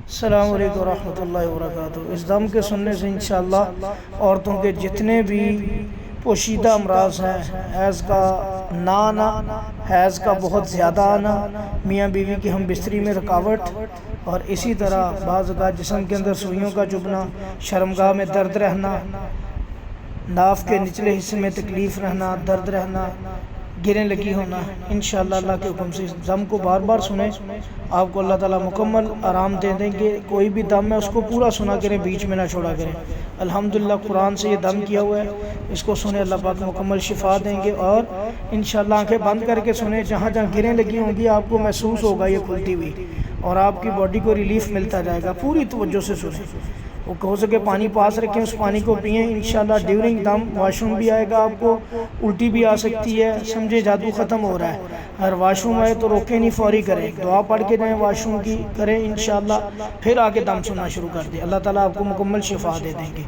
السلام علیکم ورحمۃ اللہ وبرکاتہ۔ اس دم کے سننے سے انشاءاللہ عورتوں کے جتنے بھی پوشیدہ امراض ہیں، حیض کا نہ آنا، حیض کا بہت زیادہ آنا، میاں بیوی کی ہم بستری میں رکاوٹ، اور اسی طرح بعض اوقات جسم کے اندر سوئیوں کا چبھنا، شرمگاہ میں درد رہنا، ناف کے نچلے حصے میں تکلیف رہنا، درد رہنا، گریں لگی ہونا، انشاءاللہ اللہ کے حکم سے اس دم کو بار بار سنیں، آپ کو اللہ تعالیٰ مکمل آرام دے دیں گے۔ کوئی بھی دم ہے اس کو پورا سنا کریں، بیچ میں نہ چھوڑا کریں۔ الحمدللہ قرآن سے یہ دم کیا ہوا ہے، اس کو سنیں، اللہ پاک مکمل شفا دیں گے۔ اور انشاءاللہ آنکھیں بند کر کے سنیں، جہاں جہاں گریں لگی ہوں گی آپ کو محسوس ہوگا یہ کھلتی ہوئی، اور آپ کی باڈی کو ریلیف ملتا جائے گا۔ پوری توجہ سے سنیں، وہ ہو سکے پانی پاس رکھیں، اس پانی کو پئیں، انشاءاللہ ڈیورنگ دم واش روم بھی آئے گا، آپ کو الٹی بھی آ سکتی ہے، سمجھے جادو ختم ہو رہا ہے۔ اگر واش روم آئے تو روکیں نہیں، فوری کریں، دعا پڑھ کے جائیں، واش روم کی کریں انشاءاللہ، پھر آگے دم سننا شروع کر دیں، اللہ تعالیٰ آپ کو مکمل شفا دے دیں گے۔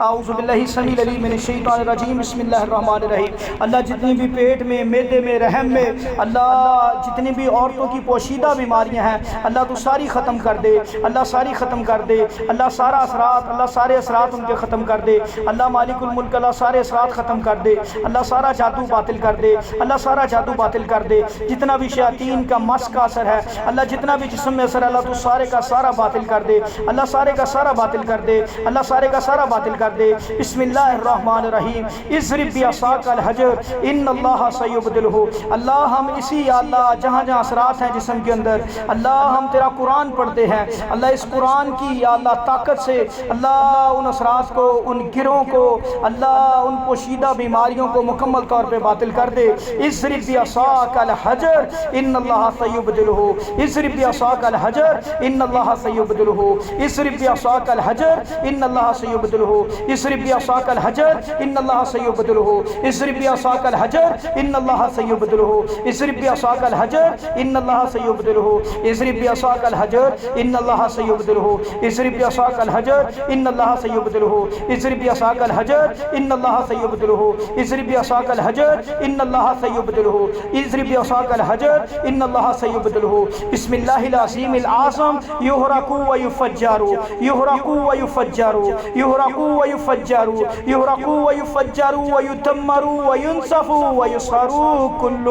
اعوذ باللہ السمیع العلیم من الشیطان الرجیم، بسم اللہ الرحمن الرحیم۔ اللہ جتنی بھی پیٹ میں، معدے میں، رحم میں، اللہ جتنی بھی عورتوں کی پوشیدہ بیماریاں ہیں، اللہ تو ساری ختم کر دے، اللہ ساری ختم کر دے، اللہ سارا اثرات، اللہ سارے اثرات ان کے ختم کر دے، اللہ مالک الملک، اللہ سارے اثرات ختم کر دے، اللہ سارا جادو باطل کر دے، اللہ سارا جادو باطل کر دے، جتنا بھی شیاطین کا مس کا اثر ہے، اللہ جتنا بھی جسم میں اثر ہے، اللہ تو سارے کا سارا باطل کر دے، اللہ سارے کا سارا باطل کر دے، اللہ سارے کا سارا باطل کر دے۔ بسم اللہ الرحمن الرحیم، اضرب بعصاک الحجر ان اللہ سیبدلہ۔ اللہ ہم اسی یا اللہ جہاں جہاں اثرات ہیں جسم کے اندر، اللہ ہم تیرا قرآن پڑھتے ہیں، اللہ اس قرآن کی یا اللہ طاقت سے اللہ ان اثرات کو، ان گروں کو، اللہ ان پوشیدہ بیماریوں کو مکمل طور پہ باطل کر دے۔ اضرب بعصاک الحجر ان اللہ سیبدلہ، اضرب بعصاک الحجر ان اللہ سیبدلہ، اضرب بعصاک الحجر ان اللہ سیبدلہ، اضرب بعصاک الحجر ان اللہ سیبدلہ، اضرب بعصاک الحجر ان اللہ سیبدلہ، اضرب بعصاک الحجر ان اللہ سیبدلہ، اضرب بعصاک الحجر ان اللہ سیبدلہ، اضرب بعصاک الحجر ان اللہ سیبدلہ، اضرب بعصاک الحجر ان اللہ سیبدلہ، اضرب بعصاک الحجر ان اللہ سیبدلہ، اضرب بعصاک الحجر ان اللہ سیبدلہ۔ بسم اللہ العظیم العظم یحرق ویفجر، یحرق ویفجر، یحرق ویفجر، یحرق ویفجر ویدمر وینصف ویصار کل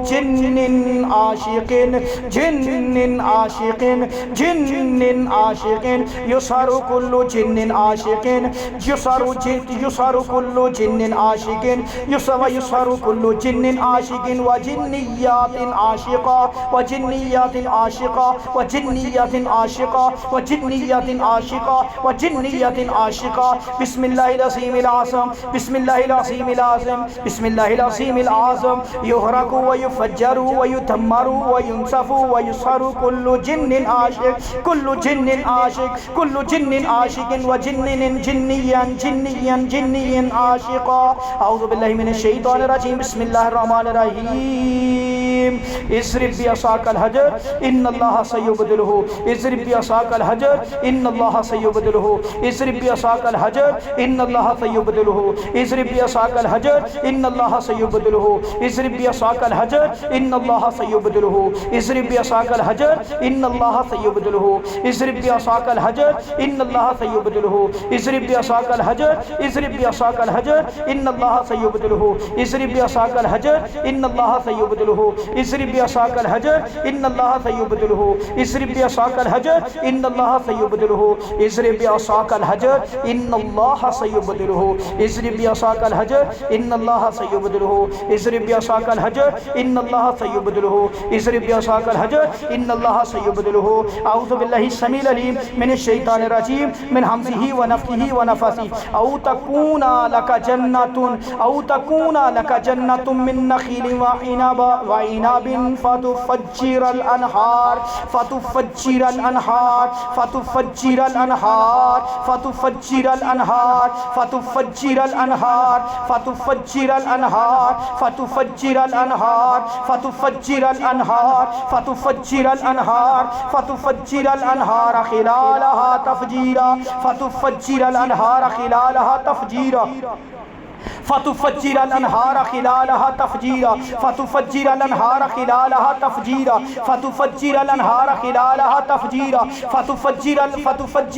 جن عاشق، جن عاشق، جن عاشق، یصار کل جن عاشق، یصار کل جن عاشق، یصار کل جن عاشق وجنیات عاشقہ، وجنیات عاشقہ، وجنیات عاشقہ، وجنیات عاشقہ، وجنیات عاشقہ۔ بسم اللہ العظیم العظم، بسم اللہ العظیم العظم، بسم اللہ العظیم العظم، یحرق ویفجر ویدمر وینصف ویصار کل جن عاشق، کل جن عاشق، کل جن عاشق وجنن جنیا جنیا جنیا عاشقہ۔ اعوذ باللہ من الشیطان الرجیم، بسم اللہ الرحمن الرحیم۔ اضرب بعصاک الحجر ان اللہ سیبدلہ، اضرب بعصاک الحجر ان اللہ سیبدلہ، اضرب بعصاک الحجر ان اللہ سیبدلہ، اضرب بعصاک الحجر ان اللہ سیبدلہ، اضرب بعصاک الحجر ان اللہ سیبدلہ، اضرب بعصاک الحجر ان اللہ سیبدلہ، اضرب بعصاک الحجر ان اللہ سیبدلہ، اضرب بعصاک الحجر، اضرب بعصاک الحجر ان اللہ سیبدلہ، اضرب بعصاک الحجر ان اللہ سیبدلہ، اضرب بعصاک الحجر ان اللہ سیبدلہ، اضرب بعصاک الحجر ان اللہ سیبدلہ، اضرب بعصاک الحجر ان اللہ سیبدلہ، اضرب بعصاک الحجر ان اللہ سیبدلہ، اضرب بعصاک الحجر ان اللہ سیبدلہ، اضرب بعصاک الحجر ان اللہ سیبدلہ۔ اعوذ باللہ السمیع العلیم من الشیطان الرجیم، من حمزہ ونفخہ ونفثہ۔ او تکون لک جنۃ، او تکون لک جنۃ من نخیل وعنب فتفجر الانہار، فتفجر الانہار، فتفجر الانہار، فتفجر الانہار، فتفجر الانہار، فتفجر الانہار، فتفجر الانہار، فتفجر الانہار، فتفجر الانہار، فتفجر الانہار خلالها تفجیرا، فتفجر الانہار خلالها تفجیرا۔ فتفجر الانہار خلالها تفجیرا فتفجر الانہار خلالها تفجیرا فتفجر الانہار خلالها تفجیرا فتفجر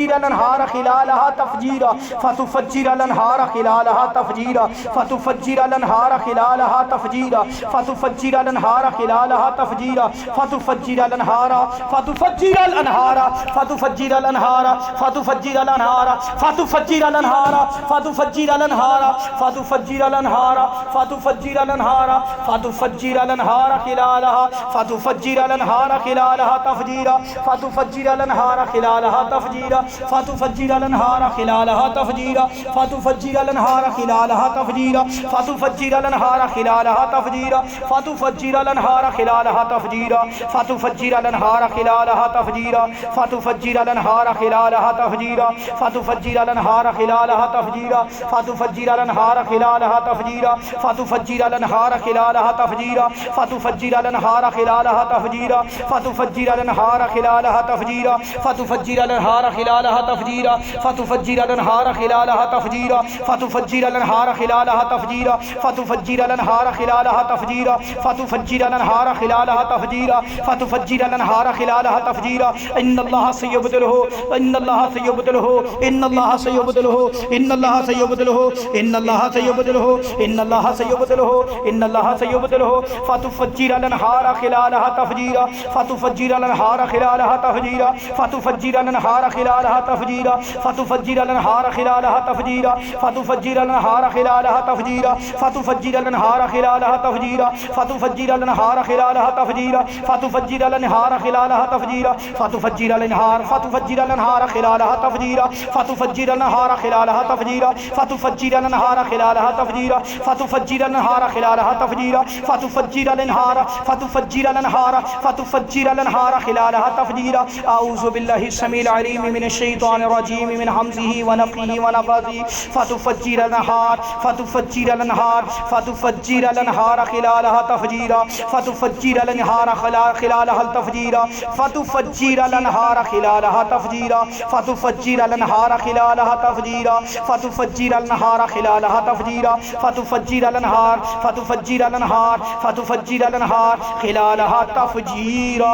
الانہار خلالها تفجیرا فتفجر الانہار خلالها تفجیرا فتفجر الانہار خلالها تفجیرا فتفجر الانہار خلالها تفجیرا فتفجر الانہار فتفجر الانہار فتفجر الانہار فتفجر الانہار فتفجر الانہار فتفجر الانہار فتفجر الانہار فتفجر الانہار فتفجر الانہار خلالها فتفجر الانہار خلالها تفجیرا فتفجر الانہار خلالها تفجیرا فتفجر الانہار خلالها تفجیرا فتفجر الانہار خلالها تفجیرا فتفجر الانہار خلالها تفجیرا فتفجر الانہار خلالها تفجیرا فتفجر الانہار خلالها تفجیرا فتفجر الانہار خلالها تفجیرا فتفجر الانہار خلالها تفجیرا فتفجر الانہار خلالها تفجیرا فتفجر الانہار خلالها تفجیرا فتفجر الانہار خلالها تفجیرا فتفجر الانہار خلالها تفجیرا فتفجر الانہار خلالها تفجیرا فتفجر الانہار خلالها تفجیرا فتفجر الانہار خلالها تفجیرا فتفجر الانہار خلالها تفجیرا فتفجر الانہار خلالها تفجیرا فتفجر الانہار خلالها تفجیرا ان اللہ سیبدلہ ان اللہ سیبدلہ ان اللہ سیبدلہ ان اللہ سیبدلہ ان اللہ سیبدلہ ان اللہ سیبدلہ ان اللہ سیبدلہ فتفجر الانہار خلالها تفجیرا فتفجر الانہار خلالها تفجیرا فتفجر الانہار خلالها تفجیرا فتفجر الانہار خلالها تفجیرا فتفجر الانہار خلالها تفجیرا فتفجر الانہار خلالها تفجیرا فتفجر الانہار خلالها تفجیرا فتفجر الانہار خلالها تفجیرا فتفجر الانہار فتفجر الانہار خلالها تفجیرا فتفجر الانہار خلالها تفجیرا فتفجر الانہار خلالها تفجیرا فتفجر الانہار خلالها تفجیرا فتفجر الانہار فتفجر الانہار فتفجر الانہار خلالها تفجیرا اعوذ باللہ السمیع العلیم من الشیطان الرجیم من حمزه ونفخه ونفثه فتفجر الانہار فتفجر الانہار فتفجر الانہار خلالها تفجیرا فتفجر الانہار خلالها تفجیرا فتفجر الانہار خلالها تفجیرا فتفجر الانہار خلالها تفجیرا فتفجر الانہار خلالها تفجیرا فتفجر الانہار فتفجر الانہار فتفجر الانہار خلالها تفجیرا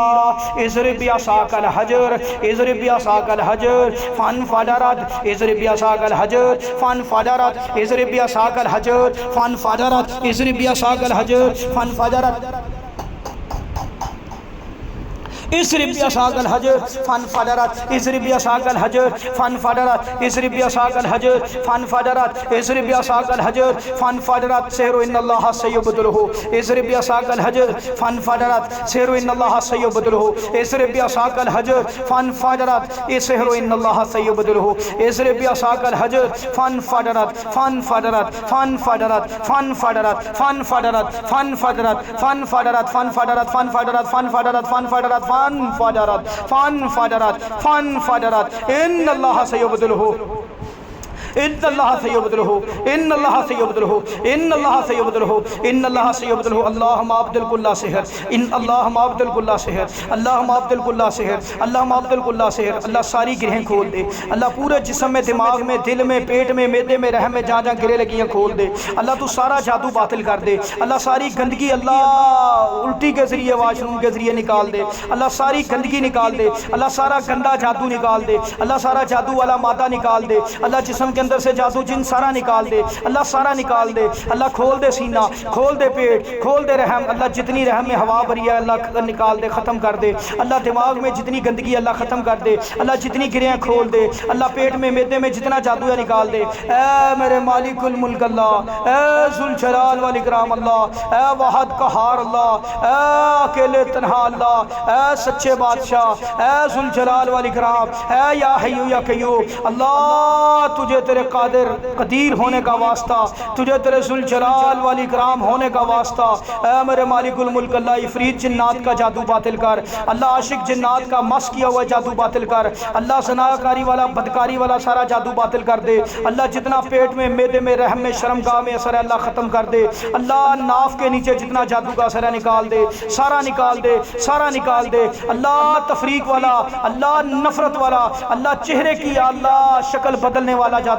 اضرب بعصاک الحجر اضرب بعصاک الحجر فانفجرت اضرب بعصاک الحجر فانفجرت اضرب بعصاک الحجر فانفجرت اضرب بعصاک الحجر فانفجرت اضرب بعصاک الحجر فانفجرت اضرب بعصاک الحجر فانفجرت اضرب بعصاک الحجر فانفجرت اضرب بعصاک الحجر فانفجرت سحر ان اللہ سیبدلہ اضرب بعصاک الحجر فانفجرت سحر ان اللہ سیبدلہ اضرب بعصاک الحجر فانفجرت سحر ان اللہ سیبدلہ اضرب بعصاک الحجر فانفجرت فانفجرت فانفجرت فانفجرت فانفجرت فانفجرت فانفجرت فانفجرت فانفجرت فانفجرت فانفجرت فانفجرت فانفجرت ان اللہ سیبدلہ ان اللہ سیبدلہ ان اللہ سیبدلہ ان اللہ سیبدلہ ان اللہ سیبدلہ اللہم ابدل کل سحر ان اللہم ابدل کل سحر اللہم ابدل کل سحر اللہم ابدل کل سحر اللہ ساری گرہیں کھول دے اللہ پورے جسم میں دماغ میں دل میں پیٹ میں معدے میں رحم میں جہاں جہاں گرے لگی ہیں کھول دے اللہ تو سارا جادو باطل کر دے اللہ ساری گندگی اللہ الٹی کے ذریعے واش روم کے ذریعے نکال دے اللہ ساری گندگی نکال دے اللہ سارا گندا جادو نکال دے اللہ سارا جادو والا مادہ نکال دے اللہ جسم کے اندر سے جادو جن سارا نکال دے اللہ سارا نکال دے اللہ کھول دے سینہ کھول دے پیٹ کھول دے رحم اللہ جتنی رحم میں ہوا بھری ہے اللہ نکال دے ختم کر دے اللہ دماغ میں جتنی گندگی اللہ ختم کر دے اللہ جتنی گرہیں کھول دے اللہ پیٹ میں معدے میں جتنا جادو ہے نکال دے اے میرے مالک الملک اللہ اے ذوالجلال والاکرام اللہ اے واحد قہار اللہ اے اکیلے تنہا اللہ اے سچے بادشاہ اے ذوالجلال والاکرام اے یا حی یا قیوم اللہ تجھے تیرے قادر قدیر ہونے کا واسطہ تجھے تیرے ذوالجلال والاکرام ہونے کا واسطہ اے میرے مالک الملک اللہ عفریت جنات کا جادو باطل کر اللہ عاشق جنات کا مس کیا ہوا جادو باطل کر اللہ زناکاری والا بدکاری والا سارا جادو باطل کر دے اللہ جتنا پیٹ میں معدے میں رحم میں شرمگاہ میں اثر ہے اللہ ختم کر دے اللہ ناف کے نیچے جتنا جادو کا اثر ہے نکال دے سارا نکال دے سارا نکال دے اللہ تفریق والا اللہ نفرت والا اللہ چہرے کی اللہ شکل بدلنے والا جادو